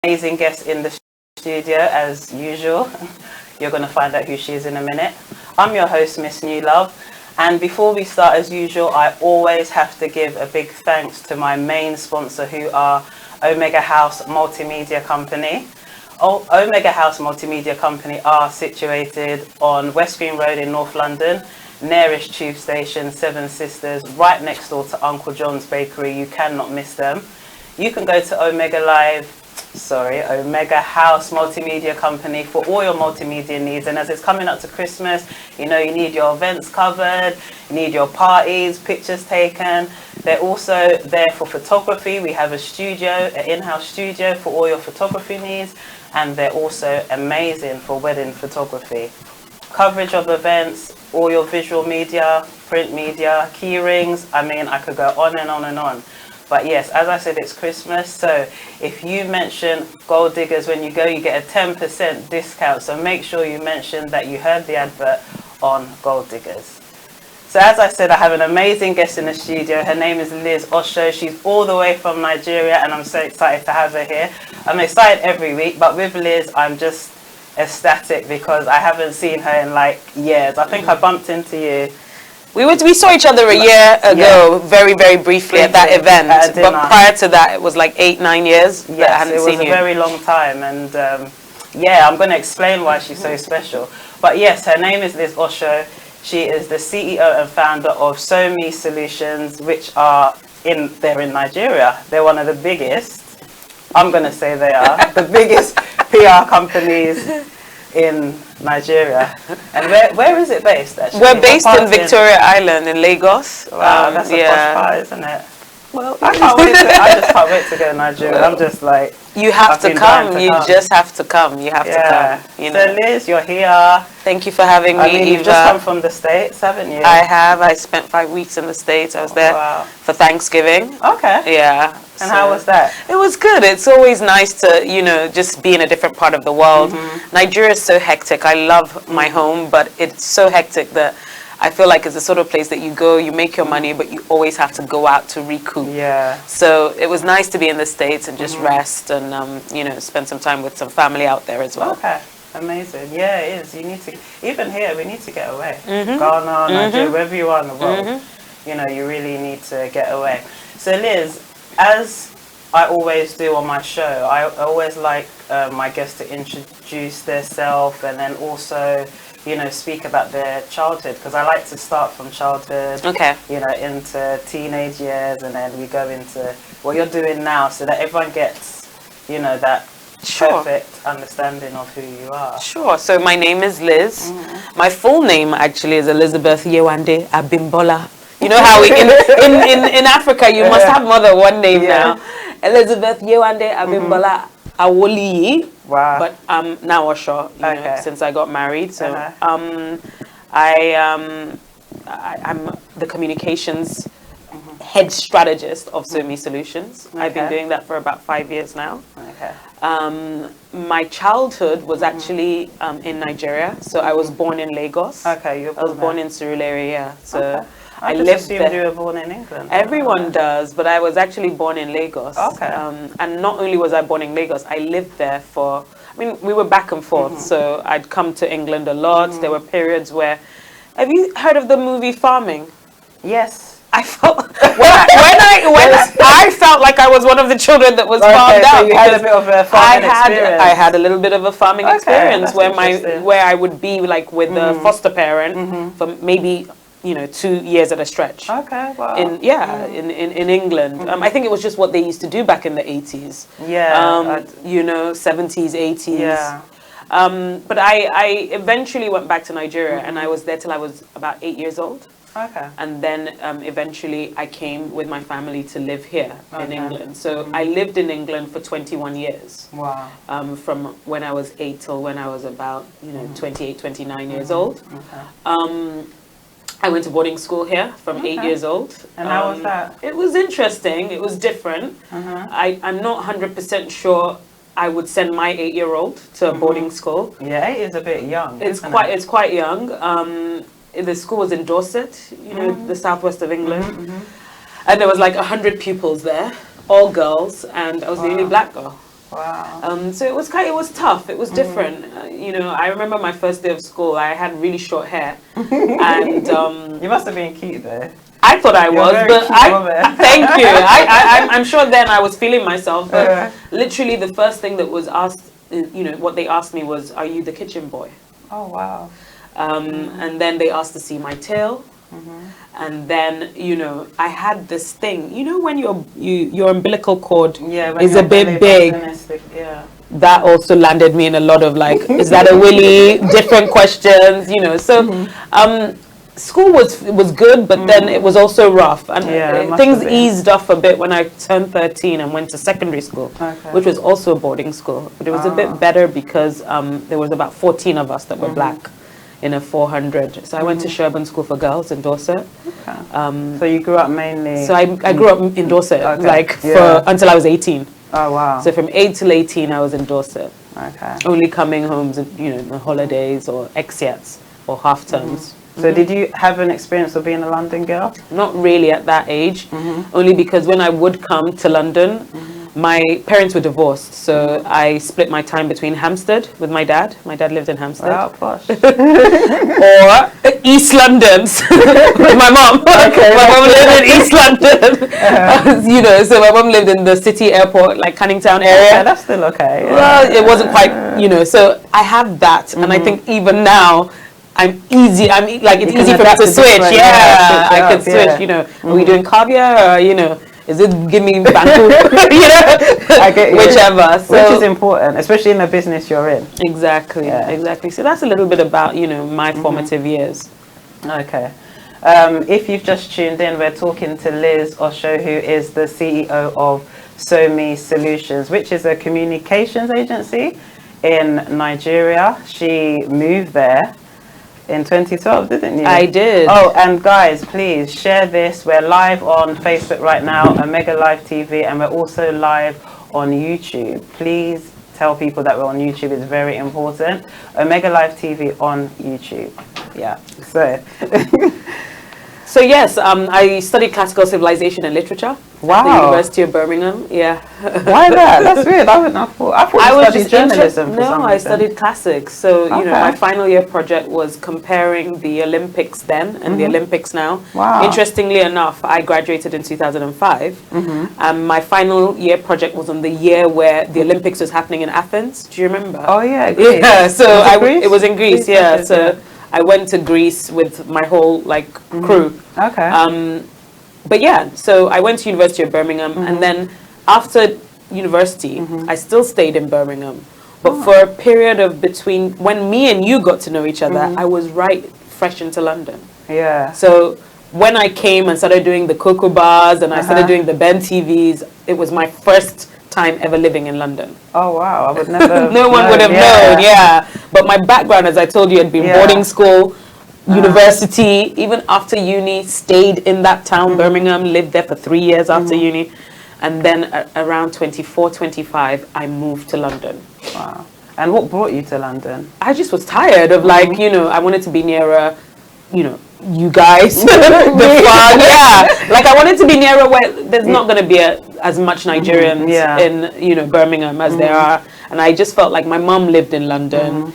amazing guest in the studio, as usual. You're going to find out who she is in a minute. I'm your host, Miss New Love. And before we start, as usual, I always have to give a big thanks to my main sponsor, who are Omega House Multimedia Company. Omega House Multimedia Company are situated on West Green Road in North London, nearest tube station, Seven Sisters, right next door to Uncle John's Bakery. You cannot miss them. You can go to Omega House Multimedia Company for all your multimedia needs. And as it's coming up to Christmas, you know, you need your events covered, you need your parties, pictures taken. They're also there for photography. We have a studio, an in-house studio for all your photography needs. And they're also amazing for wedding photography. Coverage of events, all your visual media, print media, key rings. I mean, I could go on and on and on. But yes, as I said, it's Christmas. So if you mention GoalDiggers when you go, you get a 10% discount. So make sure you mention that you heard the advert on GoalDiggers. So as I said, I have an amazing guest in the studio. Her name is Liz Osho. She's all the way from Nigeria, and I'm so excited to have her here. I'm excited every week, but with Liz, I'm just ecstatic because I haven't seen her in like years. I think I bumped into you. We saw each other a year ago, very, very briefly at that event. But prior to that, it was like 8-9 years that I hadn't seen you. It was a very long time. And yeah, I'm going to explain why she's so special. But yes, her name is Liz Osho. She is the CEO and founder of Thome Solutions, which they're in Nigeria. They're one of the biggest, I'm going to say they are, the biggest PR companies in Nigeria. And where is it based, actually? We're based in Victoria Island in Lagos. Wow, that's a posh part, isn't it? Well, I just can't wait to go to Nigeria. I'm just like... You have to come. You just have to come. You have to come. You know. So Liz, you're here. Thank you for having me. I mean, you've just come from the States, haven't you? I have. I spent 5 weeks in the States. I was there for Thanksgiving. Okay. Yeah. And how was that? It was good. It's always nice to, you know, just be in a different part of the world. Nigeria is so hectic. I love my home, but it's so hectic that I feel like it's the sort of place that you go, you make your money, but you always have to go out to recoup. Yeah. So it was nice to be in the States and just rest and, you know, spend some time with some family out there as well. Okay. Amazing. Yeah, it is. You need to, even here, we need to get away. Ghana, Nigeria, wherever you are in the world, you know, you really need to get away. So Liz, as I always do on my show, I always like my guests to introduce themselves and then also, you know, speak about their childhood, because I like to start from childhood, you know, into teenage years, and then we go into what you're doing now so that everyone gets, you know, that perfect understanding of who you are. Sure. So my name is Liz. My full name actually is Elizabeth Yewande Abimbola. You know how in Africa you must have more than one name now. Elizabeth Yewande Abimbola Awoliyi. Wow. But I'm now Osho, you know, since I got married. So I'm the communications head strategist of Thome Solutions. I've been doing that for about 5 years now. My childhood was actually in Nigeria. So I was born in Lagos. Okay, I was born in Surulere, yeah. So I lived there. You were born in England. Everyone does, but I was actually born in Lagos. Okay. And not only was I born in Lagos, I lived there for, I mean, we were back and forth. So I'd come to England a lot. There were periods where, have you heard of the movie Farming? Yes. I felt, when I felt like I was one of the children that was farmed out. So you had a bit of a farming experience. I had a little bit of a farming experience where I would be like with the foster parent for maybe, you know, 2 years at a stretch. Okay, wow. In England. I think it was just what they used to do back in the 80s. Yeah. You know, 70s, 80s. Yeah. But I eventually went back to Nigeria and I was there till I was about 8 years old. Okay. And then eventually I came with my family to live here in England. So I lived in England for 21 years. Wow. From when I was 8 till when I was about, you know, 28, 29 years old. I went to boarding school here from 8 years old. And how was that? It was interesting. It was different. I'm not 100% sure I would send my 8-year-old to a boarding school. Yeah, 8 is a bit young. It's quite young. The school was in Dorset, you know, the southwest of England. And there was like 100 pupils there, all girls, and I was the only black girl. Wow. So it was tough. It was different. You know, I remember my first day of school. I had really short hair, and you must have been cute though. I thought I was, but thank you. I'm sure then I was feeling myself, but literally the first thing that was asked, you know, what they asked me was, "Are you the kitchen boy?" Oh wow. And then they asked to see my tail. And then, you know, I had this thing, you know, when your umbilical cord is a bit big. Yeah. That also landed me in a lot of like, is that a willy? Different questions, you know. So school was good, but then it was also rough. And things eased off a bit when I turned 13 and went to secondary school, which was also a boarding school. But it was a bit better because there was about 14 of us that were black in a 400. So I went to Sherborne School for Girls in Dorset. So you grew up mainly... So I grew up in Dorset, until I was 18. Oh, wow. So from 8 till 18, I was in Dorset. Okay. Only coming home, you know, on holidays or exeats or half terms. So did you have an experience of being a London girl? Not really at that age, only because when I would come to London, my parents were divorced, so I split my time between Hampstead with my dad. My dad lived in Hampstead. Oh, posh. Or East London with my mom. Okay. My mom lived in East London. You know, so my mom lived in the city airport, like Canning Town area. Yeah, that's still okay. Yeah. Well, it wasn't quite, you know, so I have that, and I think even now, it's easy for me to switch. I could switch, you know. Are we doing caviar or, you know, is it give me banku? You know, I get you. Whichever. So, which is important, especially in the business you're in. Exactly, exactly. So that's a little bit about, you know, my formative years. Okay. If you've just tuned in, we're talking to Liz Osho, who is the CEO of Thome Solutions, which is a communications agency in Nigeria. She moved there in 2012, didn't you? I did. Oh, and guys, please share this. We're live on Facebook right now, Omega Live TV, and we're also live on YouTube. Please tell people that we're on YouTube. It's very important. Omega Live TV on YouTube. Yeah. So yes, I studied classical civilization and literature at the University of Birmingham. Yeah. Why that? That's weird. I thought you studied journalism. No, I studied classics. So you know, my final year project was comparing the Olympics then and the Olympics now. Wow. Interestingly enough, I graduated in 2005. My final year project was on the year where the Olympics was happening in Athens. Do you remember? Oh yeah, Greece. Yeah. So it was in Greece. Yeah. So I went to Greece with my whole crew. Okay. But yeah, so I went to University of Birmingham, and then after university, I still stayed in Birmingham. But for a period of between when me and you got to know each other, I was fresh into London. Yeah. So when I came and started doing the Cocoa Bars and I started doing the Ben TVs, it was my first time ever living in London. Oh wow, I would never no one would have known, But my background, as I told you, had been boarding school, university, even after uni, stayed in that town, Birmingham, lived there for 3 years after uni. And then around 24, 25, I moved to London. Wow. And what brought you to London? I just was tired of you know, I wanted to be nearer, you know, you guys, the fun, like I wanted to be nearer where there's not going to be as much Nigerians in, you know, Birmingham as there are, and I just felt like my mum lived in London,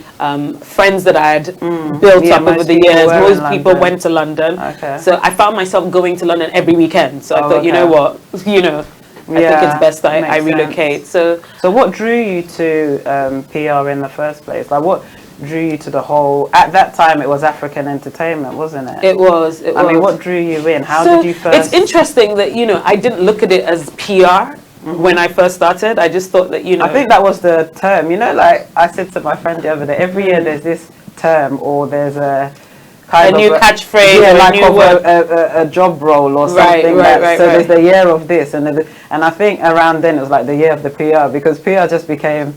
friends that I had built up over the years, most people went to London, so I found myself going to London every weekend, so I thought, you know what, you know, I think it's best I relocate. So what drew you to PR in the first place? Like what drew you to the whole, at that time it was African entertainment, wasn't it? It was. I mean, what drew you in? How did you first? It's interesting that, you know, I didn't look at it as PR when I first started. I just thought that, you know. I think that was the term, you know, like I said to my friend the other day, every year there's this term or there's a kind of new catchphrase, like a job role or something. So there's the year of this, and I think around then it was like the year of the PR, because PR just became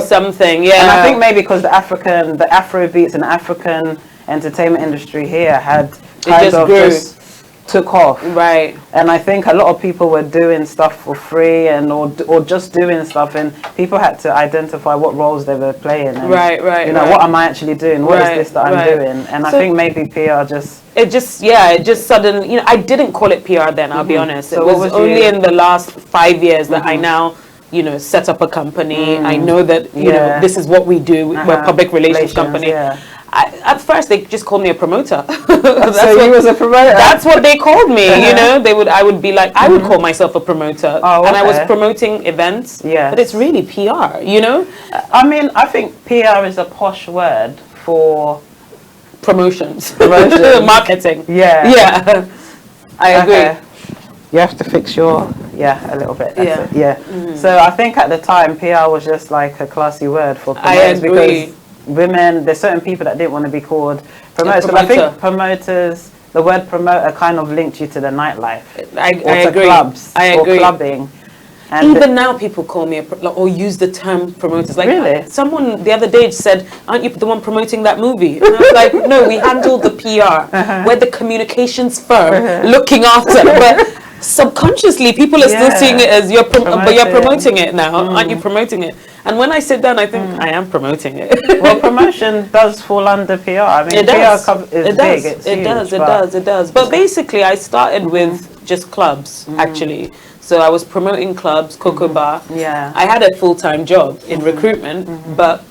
something, And I think maybe because the Afrobeats and African entertainment industry here had just took off. Right. And I think a lot of people were doing stuff for free or just doing stuff, and people had to identify what roles they were playing. And, you know, what am I actually doing? What is this that I'm doing? And I think maybe PR it just suddenly, you know, I didn't call it PR then, I'll be honest. So it was only in the last 5 years that I now you know, set up a company. I know that, you know, this is what we do. We're a public relations company. At first, they just called me a promoter. So you was a promoter? That's what they called me, you know. I would be like, I would call myself a promoter. Oh, okay. And I was promoting events. Yeah. But it's really PR, you know. I mean, I think PR is a posh word for promotions. Marketing. Yeah. Yeah. I agree. Okay. You have to fix your, a little bit. That's it. So I think at the time, PR was just like a classy word for promoters. Because women, there's certain people that didn't want to be called promoters. Because I think promoters, the word promoter kind of linked you to the nightlife. I to agree. Clubs I agree. Or clubbing. And even now, people call me or use the term promoters. Like, really? Someone the other day said, "Aren't you the one promoting that movie?" And I was like, "No, we handle the PR. We're the communications firm looking after." But subconsciously, people are still seeing it as but you're promoting it now. Aren't you promoting it? And when I sit down, I think I am promoting it. Well, promotion does fall under PR. I mean, it does. PR is big. It's it huge, does. It does. But basically, I started with just clubs, actually. So I was promoting clubs, Cocoa Bar. Yeah. I had a full-time job in recruitment, but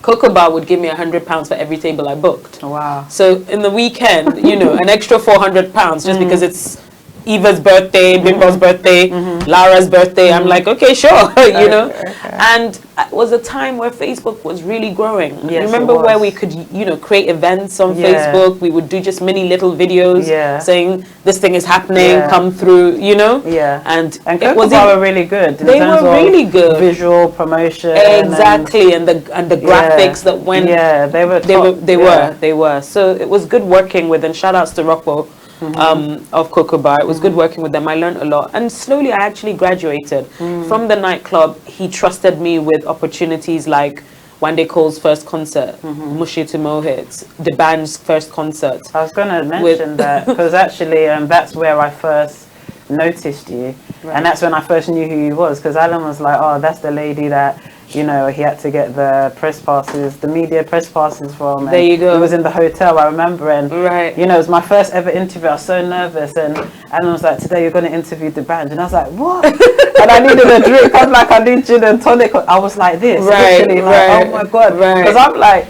Cocoa Bar would give me £100 for every table I booked. Wow. So in the weekend, you know, an extra £400 just because it's Eva's birthday, Bimbo's birthday, Lara's birthday. I'm like, okay, sure, you know. And it was a time where Facebook was really growing. Yes, remember where we could, you know, create events on Facebook. We would do just mini little videos saying this thing is happening, come through, you know. Yeah. And Cocoa Bar were really good. They were really good. Visual promotion. Exactly, and the graphics that went. Yeah, they were. So it was good working with, and shout outs to Rockwell. Of Cocoa Bar. It was good working with them. I learned a lot, and slowly I actually graduated from the nightclub. He trusted me with opportunities like Wande Cole's first concert, Mushi to Mohit, the band's first concert. I was going to mention that because actually that's where I first noticed you, and that's when I first knew who you was, because Alan was like, oh, that's the lady that, you know, he had to get the press passes, the media press passes from. There you go. It was in the hotel, I remember, and you know, it was my first ever interview. I was so nervous, and Alan was like, today you're going to interview the band, and I was like, what? And I needed a drink. I'm like, I need gin and tonic. I was like this, literally, like, oh my god, because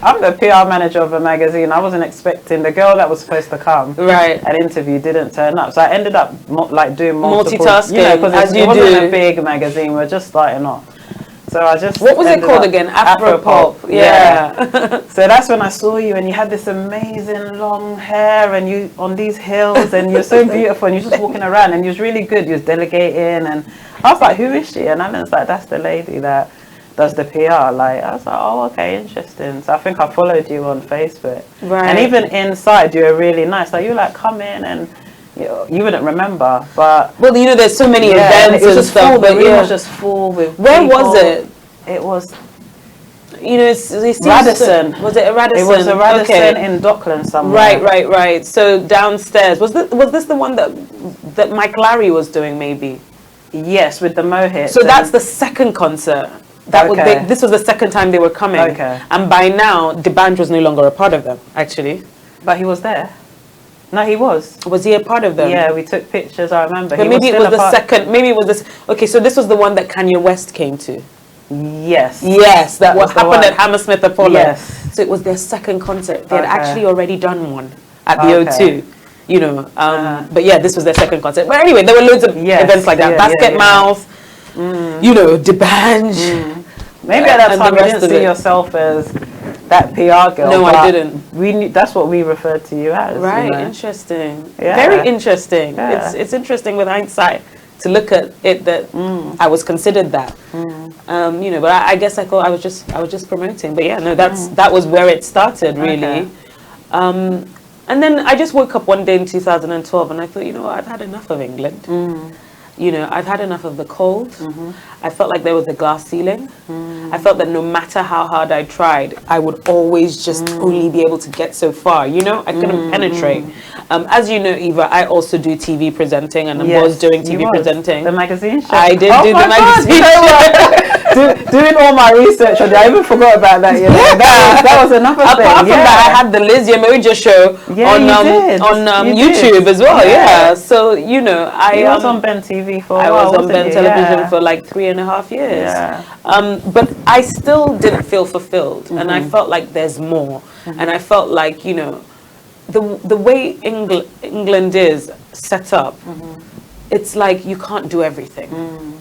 I'm the PR manager of a magazine. I wasn't expecting the girl that was supposed to come and interview didn't turn up, so I ended up like doing multitasking, you know, because it wasn't a big magazine. We're just starting off. So I just what was it called again? Afropop. Yeah. So that's when I saw you, and you had this amazing long hair, and you on these hills, and you're so beautiful, and you're just walking around, and you was really good. You was delegating, and I was like, who is she? And Alan's like, that's the lady that does the PR. Like, I was like, oh, okay, interesting. So I think I followed you on Facebook. Right. And even inside, you were really nice. Like, you were like, come in, and you wouldn't remember, but well, you know, there's so many events and stuff. But it was just full with. Where people. Was it? It was, you know, it Radisson. Was it a Radisson? It was a Radisson in Dockland somewhere. Right. So downstairs, was this the one that Mike Larry was doing? Maybe. Yes, with the Mohit. So that's the second concert. This was the second time they were coming. Okay. And by now, the band was no longer a part of them, actually. But he was there. No, he was. Was he a part of them? Yeah, we took pictures, I remember. But maybe it was the second, maybe it was this. Okay, so this was the one that Kanye West came to. Yes. Yes, that what happened at Hammersmith Apollo. Yes. So it was their second concert. They had actually already done one at the O2. You know, but yeah, this was their second concert. But anyway, there were loads of events like that. Basket Mouth, you know, Debange. Maybe at that time you didn't see yourself as that PR girl. No, I didn't. We knew, that's what we referred to you as. Right, you know? Interesting. Yeah. Very interesting. Yeah. It's interesting with hindsight to look at it that I was considered that. You know, but I guess I thought I was just promoting. But yeah, no, that was where it started really. Okay. And then I just woke up one day in 2012 and I thought, you know what, I've had enough of England. You know, I've had enough of the cold. I felt like there was a glass ceiling. I felt that no matter how hard I tried, I would always just only be able to get so far. You know, I couldn't penetrate. As you know, Eva, I also do TV presenting, and I was doing TV presenting. The magazine show. I did do the magazine show. doing all my research on it. I even forgot about that. You know? That was another thing. Apart from that, I had the Liz Osho show on YouTube as well. Yeah. So you know, I was on Ben TV for a while. I was on Ben Television for like 3.5 years. Yeah. But I still didn't feel fulfilled, and I felt like there's more, and I felt like, you know, the way England is set up, it's like you can't do everything.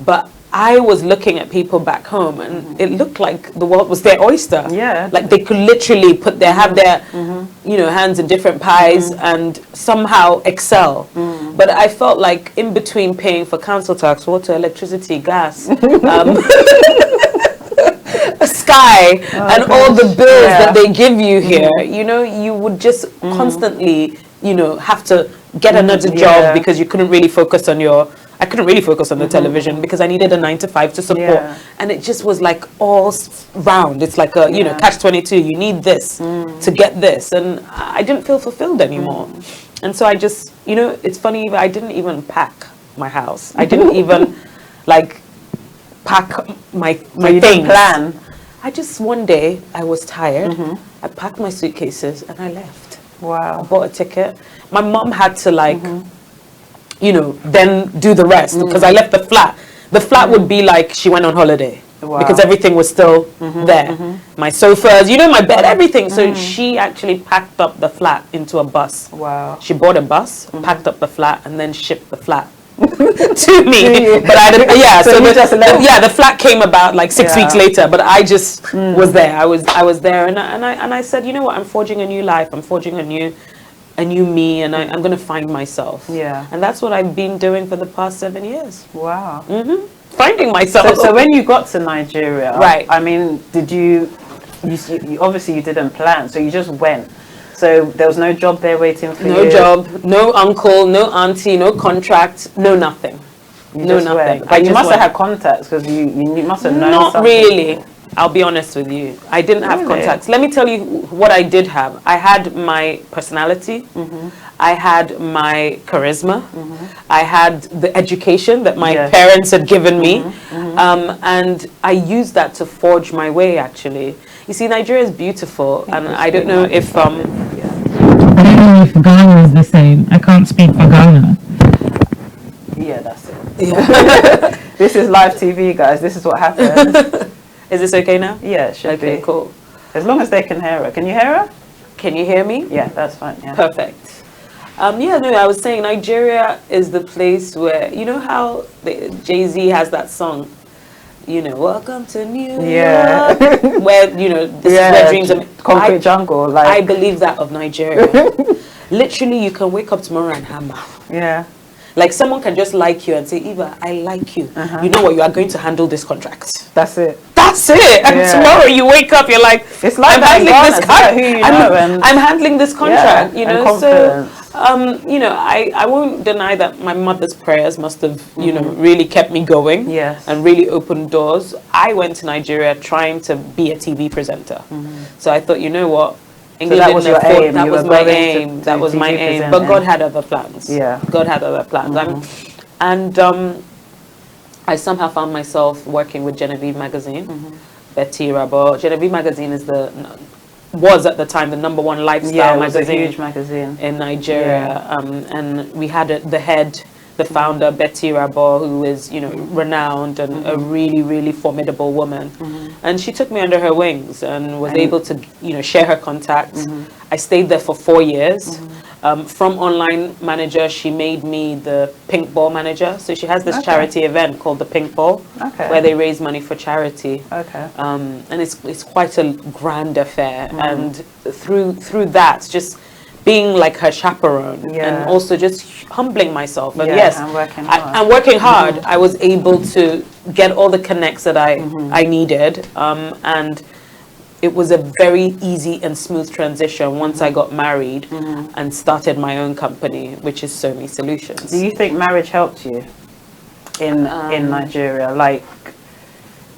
But I was looking at people back home, and it looked like the world was their oyster. Yeah. Like they could literally have their, you know, hands in different pies and somehow excel. But I felt like in between paying for council tax, water, electricity, gas, Sky, and all the bills that they give you here, you know, you would just constantly, you know, have to get another job because you couldn't really focus on I couldn't really focus on the television because I needed a 9-to-5 to support. And it just was like all round. It's like a, you know, catch-22. You need this to get this. And I didn't feel fulfilled anymore. And so I just, you know, it's funny, I didn't even pack my house. I didn't even like pack my things. Didn't plan. I just, one day I was tired. I packed my suitcases and I left. Wow. I bought a ticket. My mom had to like, you know, then do the rest because I left the flat. The flat would be like she went on holiday because everything was still there. My sofas, you know, my bed, everything. So she actually packed up the flat into a bus. Wow. She bought a bus, packed up the flat, and then shipped the flat to me. But I didn't. Yeah. So the flat came about like 6 weeks later. But I just was there. I was there, and I said, you know what? I'm forging a new life. I'm forging a new me, and I'm going to find myself. Yeah. And that's what I've been doing for the past 7 years. Wow. Finding myself. So when you got to Nigeria, right? I mean, did you obviously you didn't plan, so you just went. So there was no job there waiting for you? No job, no uncle, no auntie, no contract, no nothing. No nothing. But you must have had contacts because you must have known Not some really. people. I'll be honest with you. I didn't have contacts. Let me tell you what I did have. I had my personality. I had my charisma. I had the education that my parents had given me. And I used that to forge my way, actually. You see, Nigeria is beautiful. And I don't know if... I don't know if Ghana is the same. I can't speak for Ghana. Yeah, that's it. Yeah. This is live TV, guys. This is what happens. Is this okay now? Yeah, it should be. Okay, cool. As long as they can hear her. Can you hear her? Can you hear me? Yeah, that's fine. Yeah. Perfect. Yeah, no, I was saying Nigeria is the place where, you know how Jay-Z has that song, you know, welcome to New York, where, you know, this is where dreams are made. Concrete jungle. Like I believe that of Nigeria. Literally, you can wake up tomorrow and hammer. Yeah. Like someone can just like you and say, Eva, I like you. You know what? You are going to handle this contract. That's it. That's it. And tomorrow you wake up, you're like, it's like I'm handling this contract. You know, so you know, I won't deny that my mother's prayers must have, you know, really kept me going. Yes. And really opened doors. I went to Nigeria trying to be a TV presenter. So I thought, you know what? England so that was your aim. That was my aim. That was my aim. But God had other plans. Yeah. God had other plans. I somehow found myself working with Genevieve magazine. Betty Rabo. Genevieve magazine was at the time the #1 lifestyle magazine. It was a huge magazine in Nigeria. And we had the founder, Betty Rabo, who is, you know, renowned and a really, really formidable woman. And she took me under her wings and was able to, you know, share her contacts. I stayed there for 4 years. From online manager, she made me the Pink Ball manager. So she has this charity event called the Pink Ball, where they raise money for charity. And it's quite a grand affair. And through that, just being like her chaperone and also just humbling myself. And I'm working hard. I was able to get all the connects that I needed. And it was a very easy and smooth transition once I got married and started my own company, which is Thome Solutions. Do you think marriage helped you in Nigeria? Like,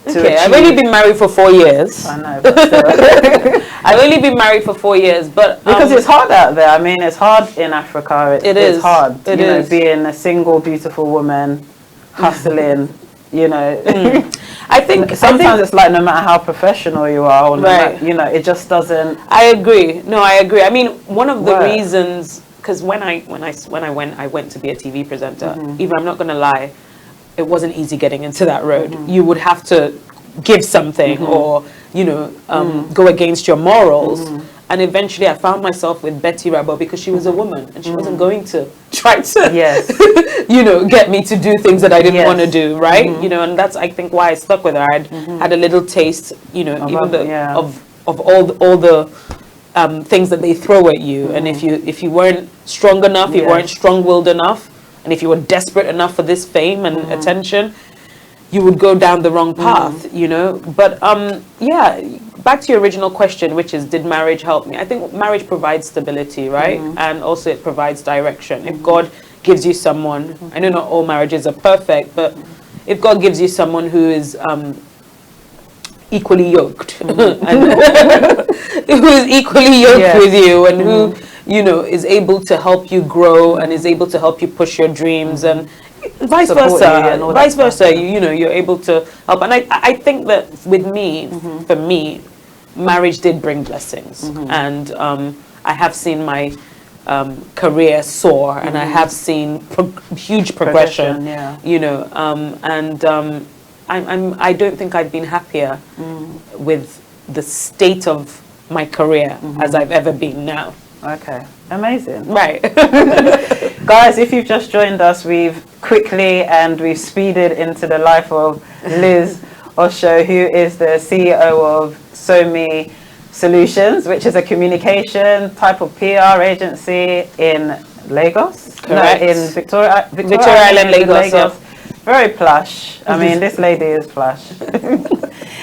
I've only been married for 4 years. I know, but still. I've only been married for 4 years, but because it's hard out there. I mean, it's hard in Africa. It's hard. It is being a single, beautiful woman, hustling. you know. I think Sometimes it's like no matter how professional you are, or no Right. matter, you know, it just doesn't. I agree. No, I agree. I mean, one of the Work. reasons, because when I went to be a TV presenter, even I'm not going to lie, it wasn't easy getting into that road. You would have to give something, or you know, go against your morals. And eventually, I found myself with Betty Rabo because she was a woman and she wasn't going to try to, Yes. you know, get me to do things that I didn't Yes. want to do, right? You know, and that's, I think, why I stuck with her. I'd had a little taste, you know, of all the things that they throw at you. And if you weren't strong enough, you weren't strong-willed enough, and if you were desperate enough for this fame and attention, you would go down the wrong path, you know. But yeah, back to your original question, which is, did marriage help me? I think marriage provides stability, right? And also it provides direction. If God gives you someone, I know not all marriages are perfect, but if God gives you someone who is equally yoked, and who is equally yoked with you, and who, you know, is able to help you grow and is able to help you push your dreams, and vice versa, you know, you're able to help. And I think that with me, for me, marriage did bring blessings. And I have seen my career soar, and I have seen huge progression, you know, and I don't think I've been happier with the state of my career as I've ever been now. Okay, amazing. Right. Guys, if you've just joined us, we've speeded into the life of Liz Osho, who is the CEO of Thome Solutions, which is a communication type of PR agency in Lagos. Correct. No, in Victoria Island, Lagos. Very plush. I mean, this lady is plush.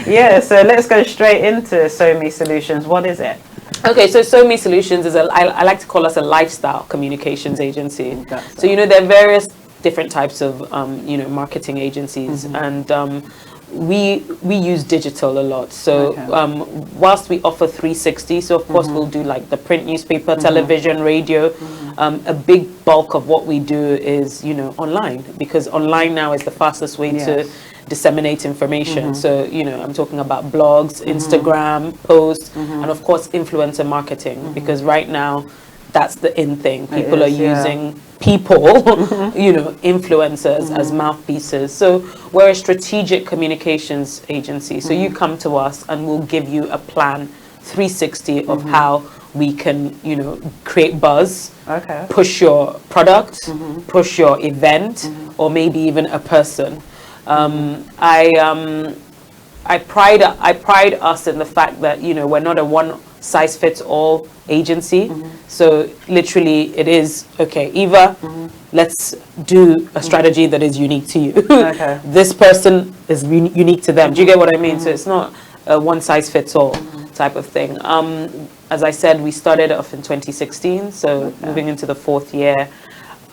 Yeah, so let's go straight into Thome Solutions. What is it? Okay, so Thome Solutions is I like to call us a lifestyle communications agency. So, you know, there are various different types of, you know, marketing agencies, and we use digital a lot. So whilst we offer 360, so of course we'll do like the print newspaper, television, radio, a big bulk of what we do is, you know, online, because online now is the fastest way to disseminate information. So, you know, I'm talking about blogs, Instagram, posts, and of course influencer marketing, because right now that's the in thing. People are using people, you know, influencers as mouthpieces. So we're a strategic communications agency. So you come to us and we'll give you a plan 360 of how we can, you know, create buzz, push your product, push your event, or maybe even a person. I pride us in the fact that, you know, we're not a one size fits all agency. So literally it is, okay, Eva, let's do a strategy that is unique to you. This person is unique to them. Do you get what I mean? So it's not a one size fits all type of thing. As I said, we started off in 2016, so moving into the 4th year.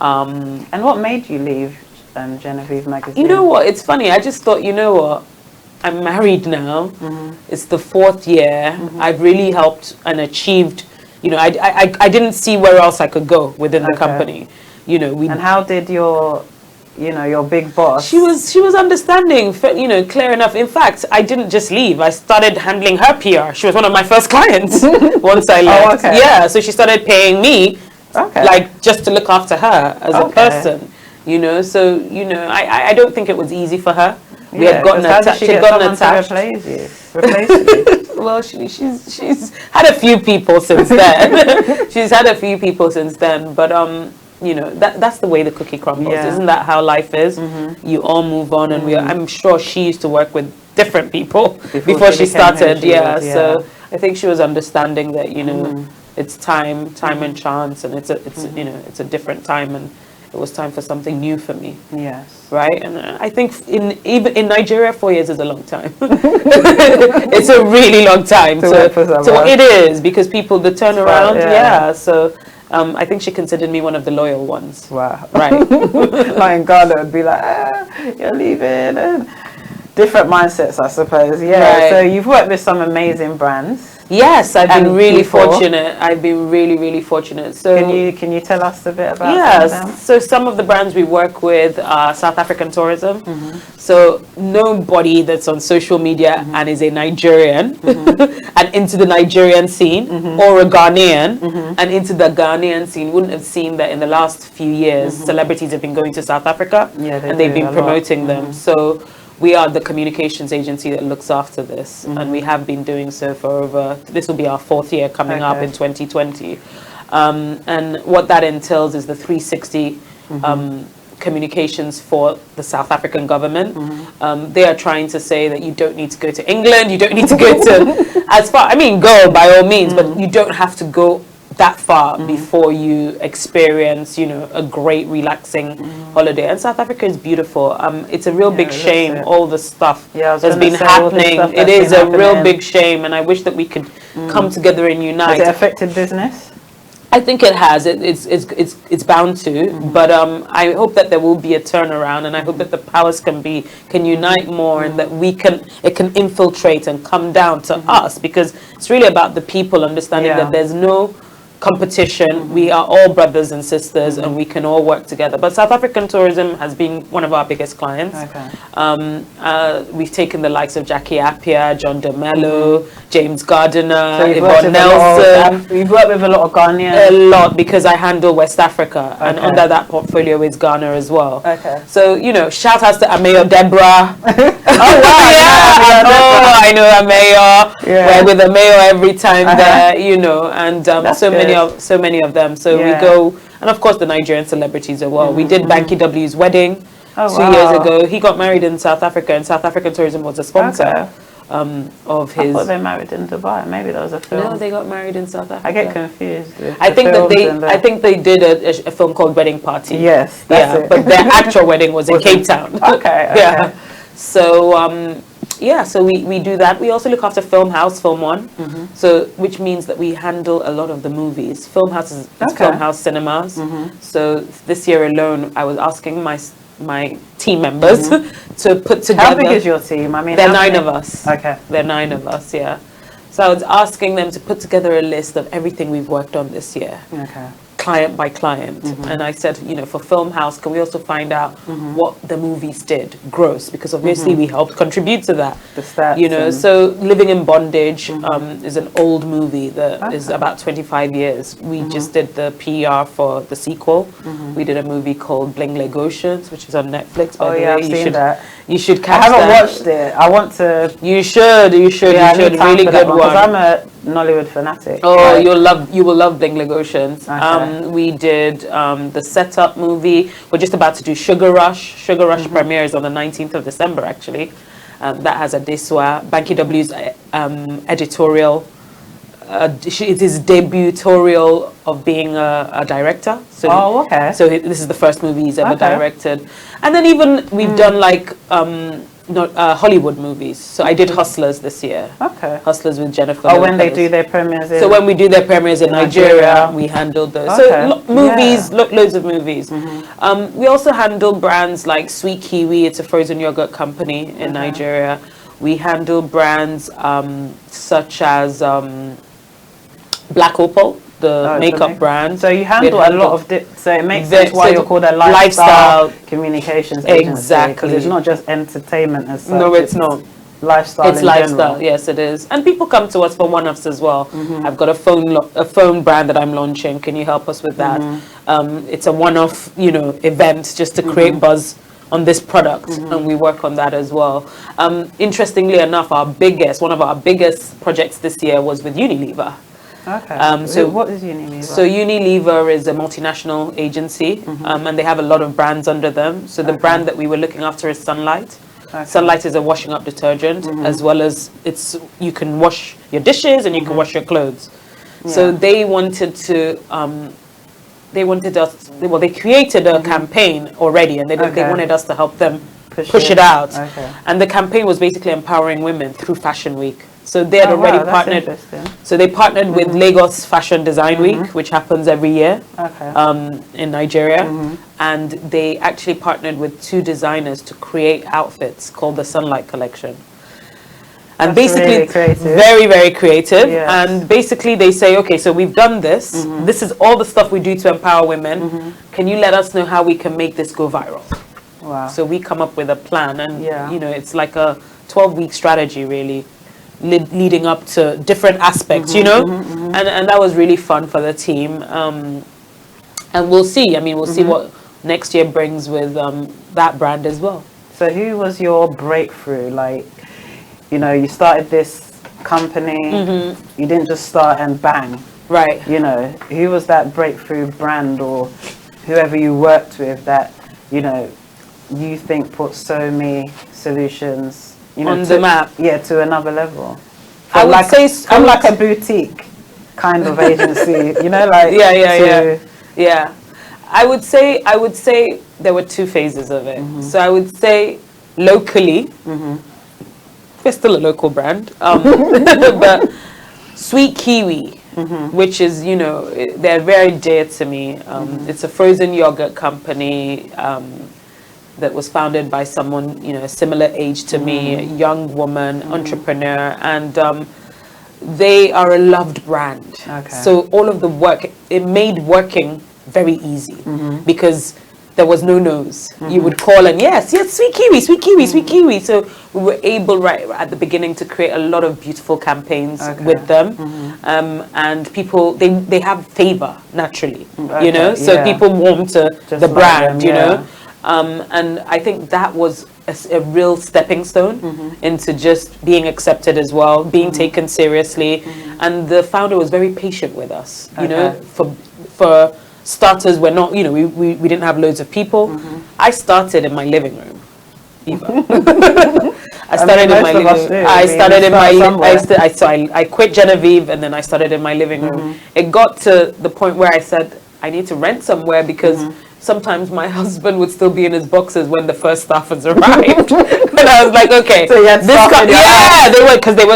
And what made you leave Genevieve magazine? You know what, it's funny, I just thought, you know what, I'm married now. It's the 4th year. I've really helped and achieved, you know, I didn't see where else I could go within the company. You know, and how did your, you know, your big boss? She was understanding, you know, clear enough. In fact, I didn't just leave. I started handling her PR. She was one of my first clients once I left. Yeah, so she started paying me, like, just to look after her as a person. You know, so, you know, I don't think it was easy for her. We had gotten attached. She had gotten attached. Replace you. Well, she's had a few people since then. She's had a few people since then, but you know, that's the way the cookie crumbles. Isn't that how life is? You all move on, and I'm sure she used to work with different people before she started. So I think she was understanding that, you know, it's time and chance, and it's you know, it's a different time, and it was time for something new for me. Yes. Right? And I think even in Nigeria, 4 years is a long time. It's a really long time. So it is, because people, the turnaround, so I think she considered me one of the loyal ones. Wow. Right. Like in Ghana, would be like, you're leaving. And different mindsets, I suppose. Yeah. Right. So you've worked with some amazing brands. Yes, I've been And really people. fortunate. I've been really fortunate. So Can you tell us a bit about some of yes, them? so some of the brands we work with are South African tourism. So nobody that's on social media and is a Nigerian and into the Nigerian scene or a Ghanaian and into the Ghanaian scene wouldn't have seen that in the last few years celebrities have been going to South Africa and they've been promoting them. So we are the communications agency that looks after this, and we have been doing so for this will be our 4th year coming up in 2020. And what that entails is the 360 communications for the South African government. They are trying to say that you don't need to go to England, you don't need to go to, as far, I mean, go by all means, but you don't have to go that far before you experience, you know, a great relaxing holiday. And South Africa is beautiful. It's a real big shame, all the stuff that's been happening. It is a real big shame, and I wish that we could come together and unite. Has it affected business? I think it has. It's bound to, but I hope that there will be a turnaround, and I hope that the powers can unite more, and that it can infiltrate and come down to us, because it's really about the people understanding that there's no competition. We are all brothers and sisters, and we can all work together. But South African tourism has been one of our biggest clients. We've taken the likes of Jackie Appiah, John De Mello, James Gardiner, Yvonne Nelson. You've worked with a lot of Ghanaians. A lot, because I handle West Africa, and under that portfolio is Ghana as well. So, you know, shout outs to Amayo Deborah. I know Amayo. We're with Amayo every time there, you know, and so many of them. So we go, and of course the Nigerian celebrities as well. We did Banky W's wedding 2 years ago. He got married in South Africa, and South African Tourism was a sponsor of his. I thought they married in Dubai. Maybe that was a film. No, they got married in South Africa. I get confused. I think they did a film called Wedding Party. Yes, that's it. But their actual wedding was in Cape Town. Yeah. So so we do that. We also look after Film House, Film One, so which means that we handle a lot of the movies. Film House is Film House Cinemas. So this year alone, I was asking my team members to put together. How big is your team? I mean, there are 9 of us. Okay. There are 9 of us, yeah. So I was asking them to put together a list of everything we've worked on this year. Okay. Client by client. And I said, you know, for Film House, can we also find out what the movies did gross? Because obviously we helped contribute to that. The stats, you know, so Living in Bondage is an old movie that is about 25 years. We just did the PR for the sequel. We did a movie called Bling Lagosians, which is on Netflix. By the way. I've seen that. You should catch that. I haven't that. watched it. I want to. You should. Yeah, Really good one. Because I'm a Nollywood fanatic. Oh, you will love Bling Lagosians. We did the Setup movie. We're just about to do Sugar Rush. Sugar Rush premieres on the 19th of December, actually. That has Adeswa. Banky W's editorial. It is debutorial of being a director. So So this is the first movie he's ever directed. And then even we've done like Hollywood movies. So I did Hustlers this year. Hustlers with Jennifer. Oh, when they do their premieres in... So when we do their premieres in Nigeria, we handled those. So movies, loads of movies. We also handle brands like Sweet Kiwi. It's a frozen yogurt company in Nigeria. We handle brands such as Black Opal, the makeup brand. So you handle a lot of... so it makes sense why you're called a lifestyle communications agency. Exactly. Because it's not just entertainment as such. No, it's not. Lifestyle it's lifestyle, yes it is. And people come to us for one-offs as well. I've got a phone brand that I'm launching. Can you help us with that? It's a one-off, you know, event just to create buzz on this product, and we work on that as well. Interestingly enough, one of our biggest projects this year was with Unilever. So what is Unilever? So Unilever is a multinational agency, and they have a lot of brands under them. So the brand that we were looking after is Sunlight. Sunlight is a washing up detergent, as well as you can wash your dishes and you can wash your clothes. So they wanted to they created a campaign already, and they wanted us to help them push it out. And the campaign was basically empowering women through Fashion Week. So they had Oh, already wow, that's partnered. interesting. So they partnered with Lagos Fashion Design Week, which happens every year in Nigeria. And they actually partnered with 2 designers to create outfits called the Sunlight Collection. And That's basically, really creative. very, very creative. Yes. And basically they say, okay, so we've done this. This is all the stuff we do to empower women. Can you let us know how we can make this go viral? Wow. So we come up with a plan, and Yeah. you know, it's like a 12-week strategy, really, leading up to different aspects, you know, and that was really fun for the team. And we'll see. I mean, we'll see what next year brings with that brand as well. So who was your breakthrough? Like, you know, you started this company, you didn't just start and bang. Right. You know, who was that breakthrough brand or whoever you worked with that, you know, you think put Thome Solutions, you know, On the map. Yeah, to another level. I would say I'm like a boutique kind of agency, you know, like yeah. I would say there were 2 phases of it. So I would say locally, we're still a local brand, but Sweet Kiwi, which is, you know, they're very dear to me. It's a frozen yogurt company that was founded by someone, you know, a similar age to me, a young woman, entrepreneur, and they are a loved brand. Okay. So all of the work, it made working very easy because there was no no's. You would call and yes, Sweet Kiwi, Sweet Kiwi, Sweet Kiwi. So we were able right at the beginning to create a lot of beautiful campaigns with them. And people, they have favor naturally, you know, so people warm to Just the like brand, them, you know. And I think that was a real stepping stone into just being accepted as well, being taken seriously. And the founder was very patient with us, you know, for starters, we're not, you know, we didn't have loads of people. I started in my living room, Eva. I started in my living room. I quit Genevieve and then I started in my living room. It got to the point where I said, I need to rent somewhere because sometimes my husband would still be in his boxes when the first staffers arrived. And I was like, okay, so they were, because it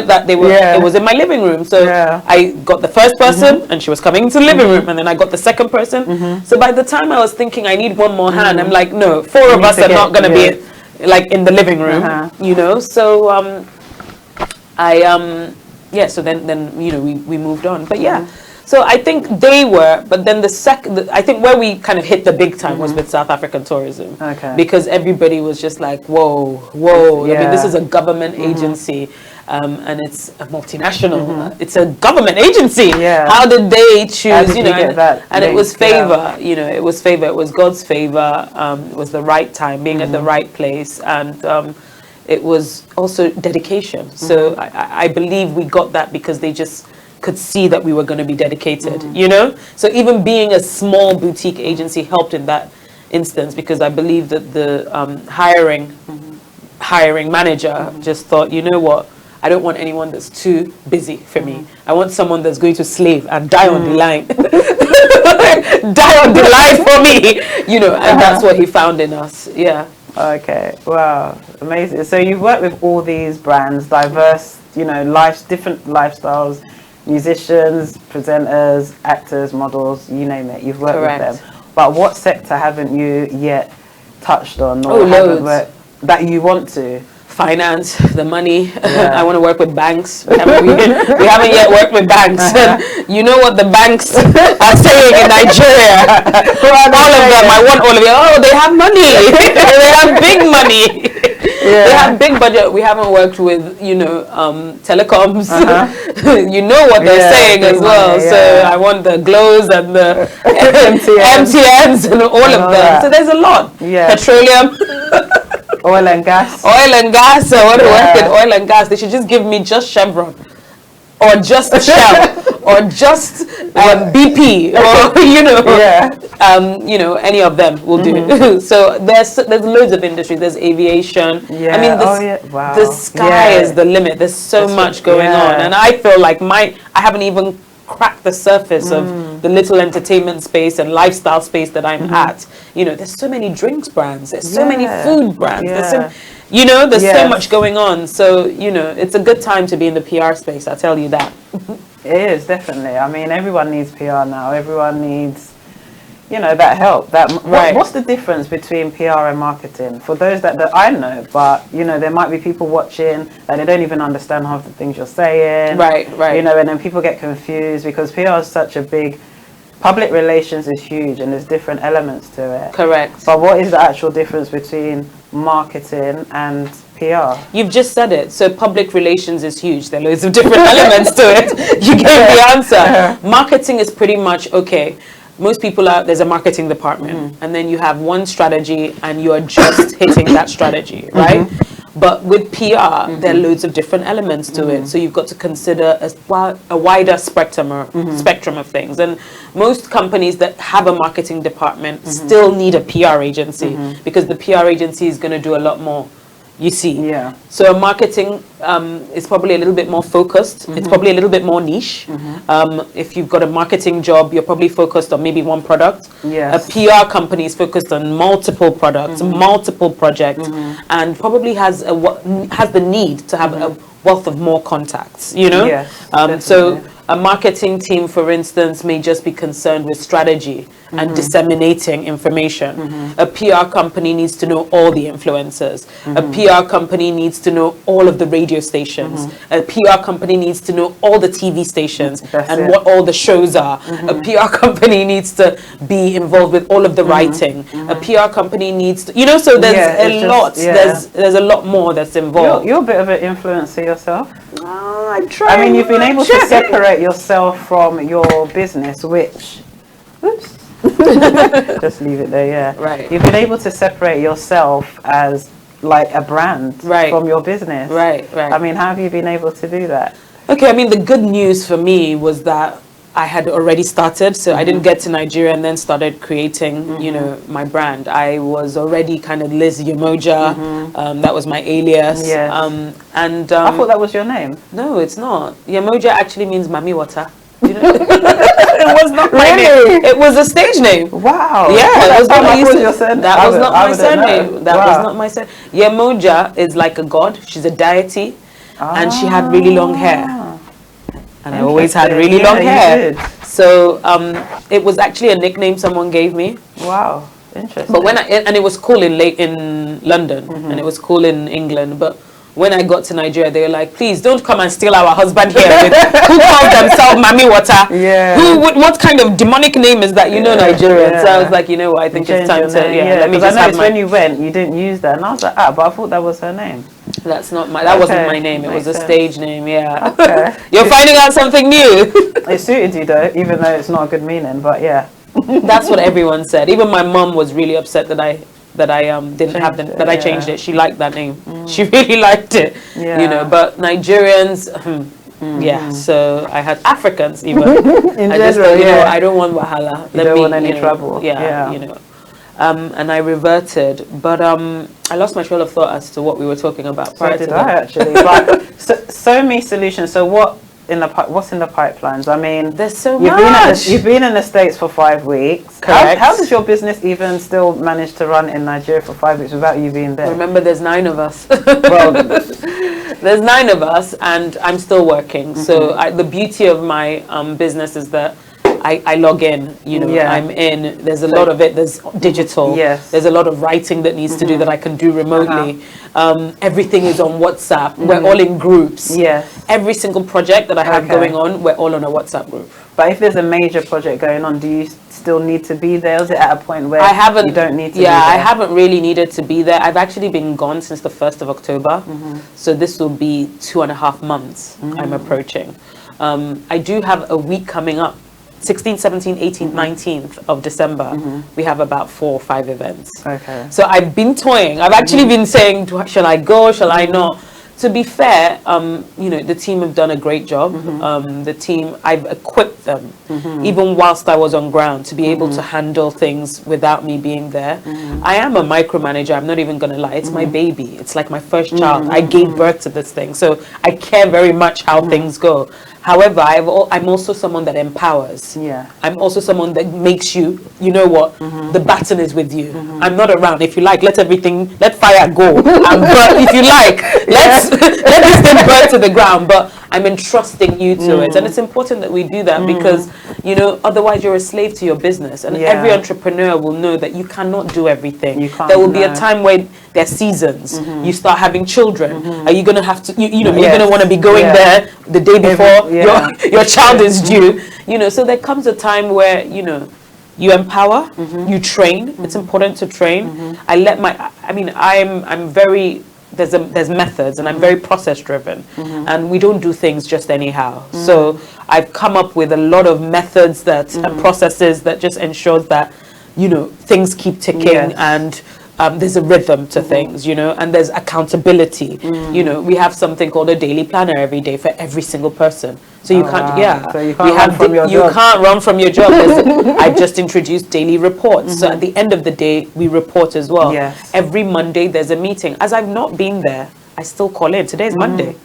was in my living room. So I got the first person and she was coming into the living room, and then I got the second person. So by the time I was thinking I need one more hand, I'm like, no, 4 of us are not going to be like in the living room, you know. So so then you know, we moved on. But yeah. So I think they were, but then I think where we kind of hit the big time was with South African tourism. Because everybody was just like, whoa. I mean, this is a government agency, and it's a multinational. It's a government agency. How did they choose, you know, and it was favor, you know, it was favor. It was God's favor. It was the right time, being at the right place. And it was also dedication. So I believe we got that because they just could see that we were going to be dedicated, you know? So even being a small boutique agency helped in that instance, because I believe that the hiring manager just thought, you know what, I don't want anyone that's too busy for me. I want someone that's going to slave and die on the line. Die on the line for me, you know, and that's what he found in us. Yeah. Okay, wow, amazing. So you've worked with all these brands, diverse, you know, different lifestyles, musicians, presenters, actors, models, you name it, you've worked with them. But what sector haven't you yet touched on or haven't worked, that you want to? Finance, the money. I want to work with banks. We haven't yet worked with banks. You know what the banks are saying in Nigeria? All of them. I want all of you. Oh, they have money. They have big money. They have big budget. We haven't worked with, you know, telecoms. You know what they're saying as well. So I want the Glows and the MTNs and all of them. So there's a lot. Petroleum. Oil and gas. So I want to work with oil and gas. They should just give me just Chevron, or just Shell, or just BP, or you know, any of them will do. So there's loads of industries. There's aviation. I mean, the sky is the limit. There's so much going on, and I feel like I haven't even cracked the surface of the little entertainment space and lifestyle space that I'm at. You know, there's so many drinks brands, there's so many food brands, You know, there's so Yes. much going on. So, you know, it's a good time to be in the PR space, I'll tell you that. It is, definitely. I mean, everyone needs PR now. Everyone needs, you know, that help. What's the difference between PR and marketing? For those that I know, but, you know, there might be people watching that they don't even understand half the things you're saying. Right. You know, and then people get confused because PR is such a big, public relations is huge and there's different elements to it. Correct. But what is the actual difference between marketing and PR? You've just said it. So public relations is huge. There are loads of different elements to it. You gave the answer. Marketing is pretty much, okay, most people there's a marketing department and then you have one strategy and you are just hitting that strategy, right? But with PR, there are loads of different elements to it. So you've got to consider a wider spectrum of things. And most companies that have a marketing department still need a PR agency because the PR agency is going to do a lot more. You see, so marketing is probably a little bit more focused. It's probably a little bit more niche. If you've got a marketing job, you're probably focused on maybe one product. A PR company is focused on multiple products, multiple projects, and probably has the need to have a wealth of more contacts. You know, so a marketing team, for instance, may just be concerned with strategy and disseminating information. A PR company needs to know all the influencers. A PR company needs to know all of the radio stations. A PR company needs to know all the TV stations and what all the shows are. A PR company needs to be involved with all of the writing. A PR company needs to, you know, so there's a lot. There's a lot more that's involved. You're a bit of an influencer yourself. I try. I mean, you've been able to separate yourself from your business, which, oops, just leave it there, Right. You've been able to separate yourself as like a brand from your business. Right. I mean, how have you been able to do that? Okay, I mean, the good news for me was that I had already started, so I didn't get to Nigeria and then started creating, you know, my brand. I was already kind of Liz Yamoja. That was my alias. I thought that was your name. No, it's not. Yamoja actually means Mami Water. You know? It was not my name. It was a stage name. Wow. Yeah, that was not your surname. That was not my surname. That was not my surname. Yamoja is like a god. She's a deity, and she had really long hair. And I always had really long hair. So it was actually a nickname someone gave me. Wow, interesting. But and it was cool in London, and it was cool in England. But when I got to Nigeria, they were like, please don't come and steal our husband here. Who calls themselves Mami Water? What kind of demonic name is that? You know, Nigerian. So I was like, you know what, I think it's time to, let me just have when you went, you didn't use that. And I was like, but I thought that was her name. That wasn't my name. It was a stage name, Okay. You're finding out something new. It suited you though, even though it's not a good meaning, but yeah. That's what everyone said. Even my mom was really upset that I didn't have I changed it. She liked that name. She really liked it. You know, but Nigerians, so I had Africans even. I just thought, you know, I don't want wahala. You don't want any trouble. You know. And I reverted, but I lost my trail of thought as to what we were talking about. So did I actually. But Thome Solutions. So what's in the pipelines? I mean, there's so much. You've been in the States for 5 weeks. Correct. How does your business even still manage to run in Nigeria for 5 weeks without you being there? Remember, there's 9 of us. Well, there's 9 of us, and I'm still working. So the beauty of my business is that I log in, you know, I'm in, there's a lot of it, there's digital, there's a lot of writing that needs to do that I can do remotely. Everything is on WhatsApp, we're all in groups. Every single project that I have going on, we're all on a WhatsApp group. But if there's a major project going on, do you still need to be there? Is it at a point where you don't need to be there? I haven't really needed to be there. I've actually been gone since the 1st of October. So this will be 2.5 months I'm approaching. I do have a week coming up. 16th, 17th, 18th, 19th of December, we have about 4 or 5 events. Okay. So I've been toying. I've actually been saying, shall I go? Shall I not? To be fair, you know, the team have done a great job. The team, I've equipped them, even whilst I was on ground, to be able to handle things without me being there. I am a micromanager, I'm not even going to lie. It's my baby. It's like my first child. I gave birth to this thing. So I care very much how things go. However, I'm also someone that empowers. Yeah. I'm also someone that makes you, you know what, the baton is with you. I'm not around. If you like, let fire go. And burn, if you like, let this thing burn to the ground. But I'm entrusting you to it. And it's important that we do that because, you know, otherwise you're a slave to your business. And every entrepreneur will know that you cannot do everything. You can't, there will be a time where there's seasons. You start having children. Are you going to have to, you know, you're going to want to be going there the day before your child is due. You know, so there comes a time where, you know, you empower, you train. It's important to train. I'm very, there's methods, and I'm very process driven, and we don't do things just anyhow. So I've come up with a lot of methods that and processes that just ensures that, you know, things keep ticking and there's a rhythm to things, you know, and there's accountability. You know, we have something called a daily planner every day for every single person. So you can't, So you can't run from your job. You can't run from your job. I've just introduced daily reports. So at the end of the day, we report as well. Yes. Every Monday, there's a meeting. As I've not been there, I still call in. Today's Monday.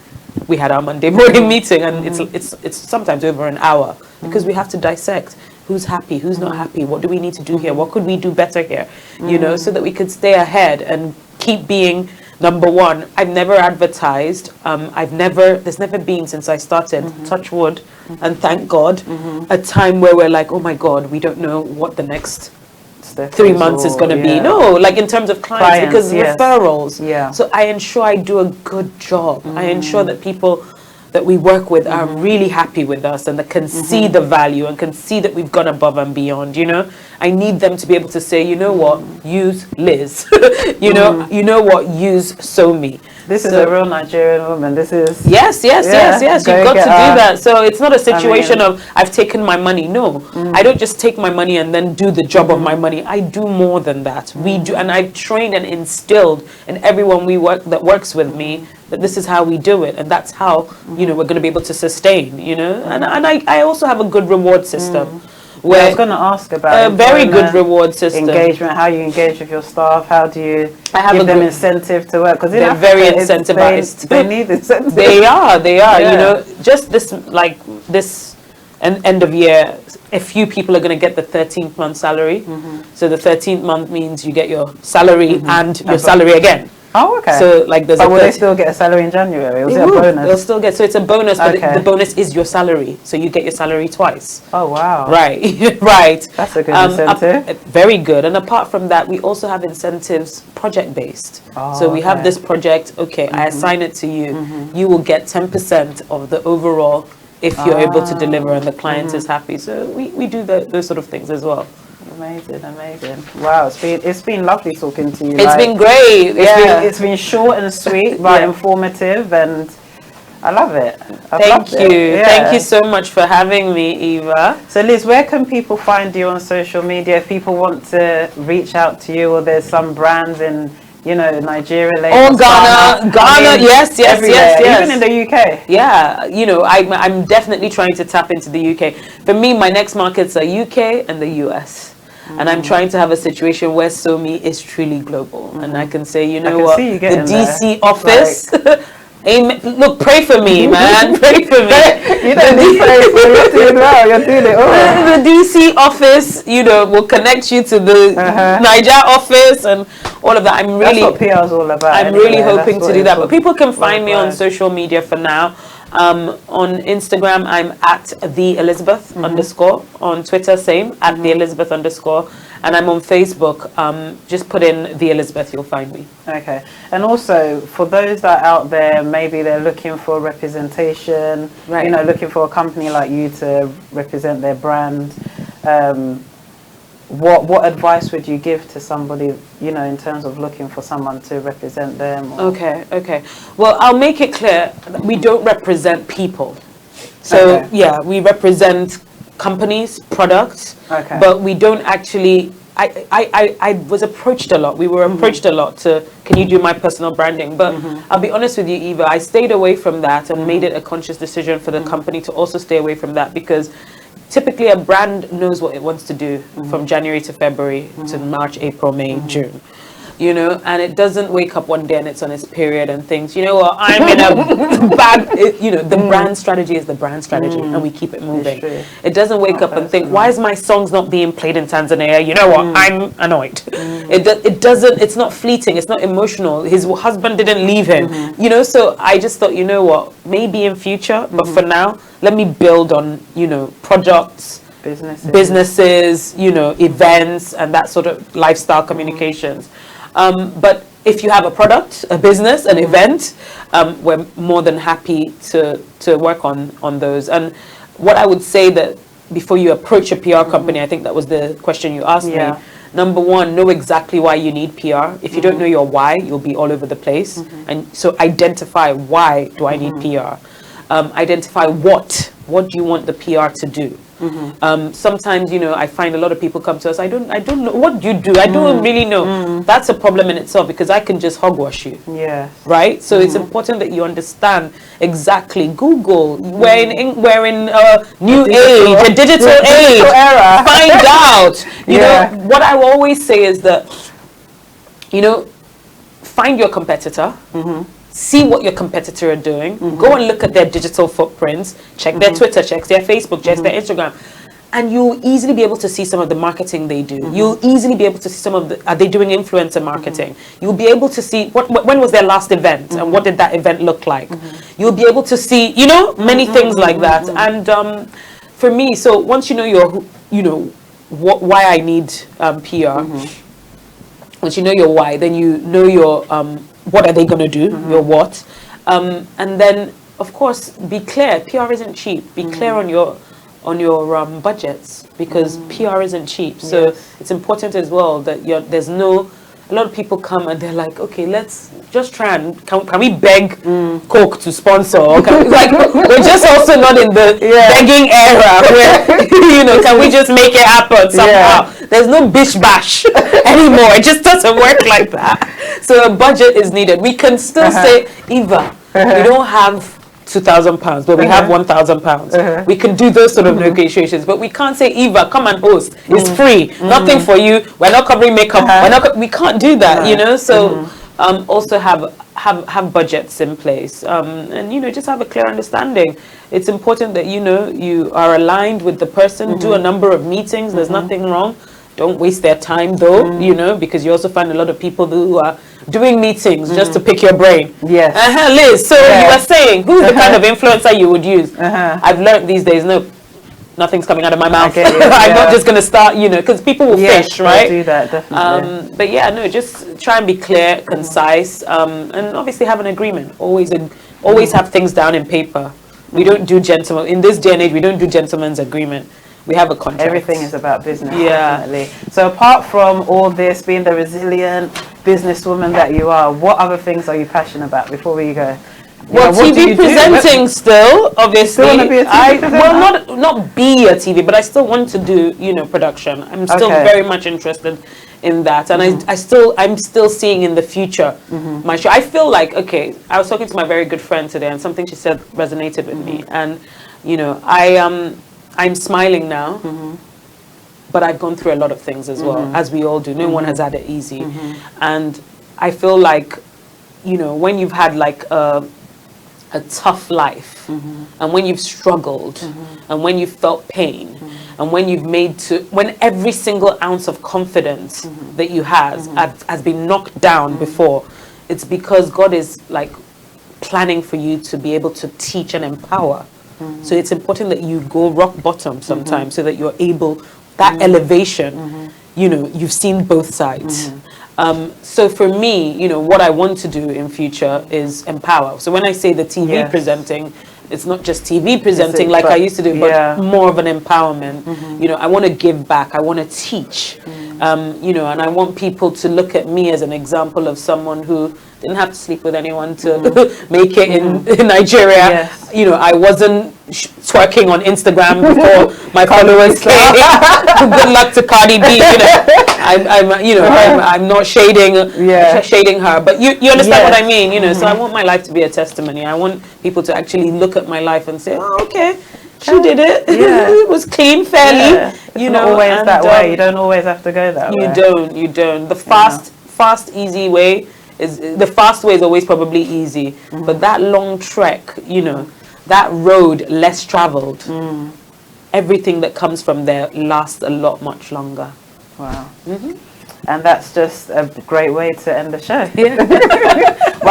We had our Monday morning meeting, and it's sometimes over an hour because we have to dissect who's happy, who's not happy, what do we need to do here, what could we do better here, you know, so that we could stay ahead and keep being number one. I've never advertised. There's never been since I started, touch wood, and thank God, a time where we're like, oh my God, we don't know what the next 3 months is going to be. No, like in terms of clients because referrals. Yeah. So I ensure I do a good job. I ensure that people that we work with are really happy with us and that can see the value and can see that we've gone above and beyond, you know. I need them to be able to say, you know what, use Liz. you know what, use Thome. This is a real Nigerian woman. This is yes. You've got to do that. So it's not a situation of I've taken my money. No, I don't just take my money and then do the job of my money. I do more than that. We do, and I've trained and instilled in everyone that works with me that this is how we do it, and that's how you know we're going to be able to sustain. You know, and I also have a good reward system. Where I was going to ask about a very good reward system. Engagement, how you engage with your staff, how do you give them incentive to work? Because they're very incentivized. They need incentive. They are. You know, just this end of year, a few people are going to get the 13th month salary. So the 13th month means you get your salary and your salary again. Oh, okay. So like there's will they still get a salary in January? Or is it a bonus? They'll still get, so it's a bonus, but the bonus is your salary. So you get your salary twice. Oh, wow. Right, right. That's a good incentive. Very good. And apart from that, we also have incentives project-based. Oh, so we have this project, I assign it to you. You will get 10% of the overall if you're able to deliver and the client is happy. So we do those sort of things as well. Amazing. Wow, it's been lovely talking to you. It's been great. It's been short and sweet, but informative, and I love it. Thank you. Thank you so much for having me, Eva. So Liz, where can people find you on social media if people want to reach out to you, or there's some brands in Nigeria, Lagos, Ghana, yes, even in the UK. Yeah, I'm definitely trying to tap into the UK. For me, my next markets are UK and the US. And I'm trying to have a situation where Thome is truly global. And I can say, the DC office. Amen. Look, pray for me, man. Pray for me. You don't need to pray for me. You're doing well. You're doing it all. The DC office, will connect you to the Niger office and all of that. That's what PR is all about. I'm really hoping to do that. But people can find me on social media for now. On Instagram, I'm at the Elizabeth _ on Twitter, same at the Elizabeth _ and I'm on Facebook. Just put in the Elizabeth, you'll find me. Okay. And also for those that are out there, maybe they're looking for representation, looking for a company like you to represent their brand. What advice would you give to somebody, in terms of looking for someone to represent them? Okay. Well, I'll make it clear that we don't represent people. So, we represent companies, products, but we don't actually... I was approached a lot. We were approached a lot to, can you do my personal branding? But I'll be honest with you, Eva, I stayed away from that and made it a conscious decision for the company to also stay away from that, because typically a brand knows what it wants to do from January to February to March, April, May, June. you know, and it doesn't wake up one day and it's on its period and thinks, you know what, I'm in a bad, you know, the brand strategy is the brand strategy and we keep it moving. It doesn't wake up and think, why is my songs not being played in Tanzania? You know what, I'm annoyed. It doesn't, it's not fleeting, it's not emotional. His husband didn't leave him, you know, so I just thought, you know what, maybe in future, but for now, let me build on, you know, products, businesses, you know, events and that sort of lifestyle communications. But if you have a product, a business, an event, we're more than happy to work on those. And what I would say that before you approach a PR company, I think that was the question you asked me. Number one, know exactly why you need PR. If you don't know your why, you'll be all over the place. And so identify, why do I need PR? Identify what do you want the PR to do? Sometimes, you know, I find a lot of people come to us, I don't know what do you do, I don't really know. That's a problem in itself, because I can just hogwash you, right? So it's important that you understand exactly. Google, we're in a new age, a digital age era. Find out, you know, what I will always say is that, you know, find your competitor, see what your competitor are doing, go and look at their digital footprints, check their Twitter, check their Facebook, check their Instagram, and you'll easily be able to see some of the marketing they do. You'll easily be able to see some of the, are they doing influencer marketing? You'll be able to see when was their last event and what did that event look like? You'll be able to see, you know, many things like that. And for me, so once you know your, you know, why I need PR, once you know your why, then you know your what are they going to do, your what, and then of course be clear. PR isn't cheap. Be clear on your budgets, because PR isn't cheap. So it's important as well that there's no. A lot of people come and they're like, okay, let's just try and can we beg Coke to sponsor? Or can we, like, we're just also not in the begging era where, you know, can we just make it happen somehow? There's no bish bash anymore. It just doesn't work like that. So a budget is needed. We can still say, Eva, we don't have £2,000, but we have £1,000. We can do those sort of negotiations, but we can't say, Eva, come and host. It's free, nothing for you. We're not covering makeup. We can't do that, you know. So also have budgets in place, and you know, just have a clear understanding. It's important that you know you are aligned with the person. Do a number of meetings. There's nothing wrong. Don't waste their time though, you know, because you also find a lot of people who are doing meetings just to pick your brain. Liz, so you were saying, who's the kind of influencer you would use? I've learned these days, no, nothing's coming out of my mouth. I'm not just going to start, you know, because people will fish, right? Do that, definitely. But yeah, no, just try and be clear, concise, and obviously have an agreement. Always have things down in paper. We don't do in this day and age, we don't do gentleman's agreement. We have a contract. Everything is about business, definitely. So apart from all this, being the resilient businesswoman that you are, what other things are you passionate about before we go? Well, TV presenting still, obviously. Still be a TV presenter? Well, not be a TV, but I still want to do, you know, production. I'm still very much interested in that, and I'm still seeing in the future my show. I feel like, okay, I was talking to my very good friend today, and something she said resonated with me, and you know, I'm smiling now, but I've gone through a lot of things as well, as we all do. No one has had it easy. And I feel like, you know, when you've had like a tough life, and when you've struggled, and when you've felt pain, and when when every single ounce of confidence that you has been knocked down before, it's because God is like planning for you to be able to teach and empower. So it's important that you go rock bottom sometimes, so that you're able, that elevation, you know, you've seen both sides. So for me, you know, what I want to do in future is empower. So when I say the TV presenting, it's not just TV presenting like I used to do, but more of an empowerment. You know, I want to give back. I want to teach, you know, and I want people to look at me as an example of someone who didn't have to sleep with anyone to make it in Nigeria. You know, I wasn't twerking on Instagram before my followers came. Good luck to Cardi B. You know, I'm not shading her, but you understand what I mean. You know, so I want my life to be a testimony. I want people to actually look at my life and say, "Oh, okay, she did it. It was clean, fairly." You know, always that way. You don't always have to go that way. You don't. The fast fast, easy way is the fast way is always probably easy, but that long trek, you know, that road less traveled, everything that comes from there lasts a lot much longer. Wow. And that's just a great way to end the show.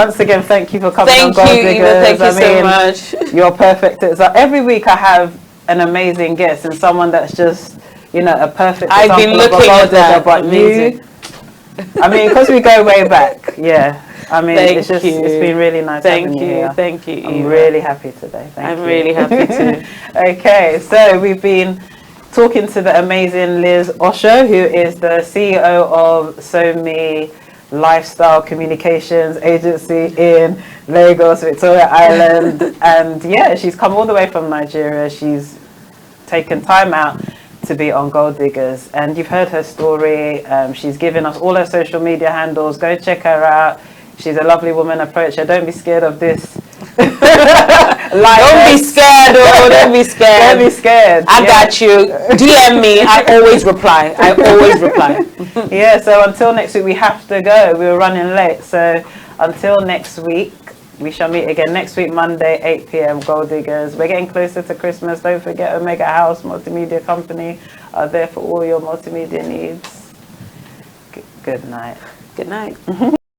Once again, thank you for coming on GoalDiggers. Thank you so much. You're perfect. Every week I have an amazing guest and someone that's just, you know, a perfect example. I've been looking at that. But you, I mean, because we go way back, yeah. I mean, it's been really nice having you here. Thank you. I'm really happy today. Thank you. I'm really happy too. Okay, so we've been talking to the amazing Liz Osho, who is the CEO of Thome Lifestyle Communications Agency in Lagos, Victoria Island. And yeah, she's come all the way from Nigeria. She's taken time out to be on GoalDiggers, and you've heard her story. She's given us all her social media handles. Go check her out. She's a lovely woman. Approach her. Don't be scared of this. Don't be scared, oh, don't be scared. Don't be scared. I got you. DM me. I always reply. Yeah, so until next week, we have to go. We were running late. So until next week, we shall meet again next week, Monday, 8 p.m. GoalDiggers. We're getting closer to Christmas. Don't forget, Omega House Multimedia Company are there for all your multimedia needs. Good night. Good night.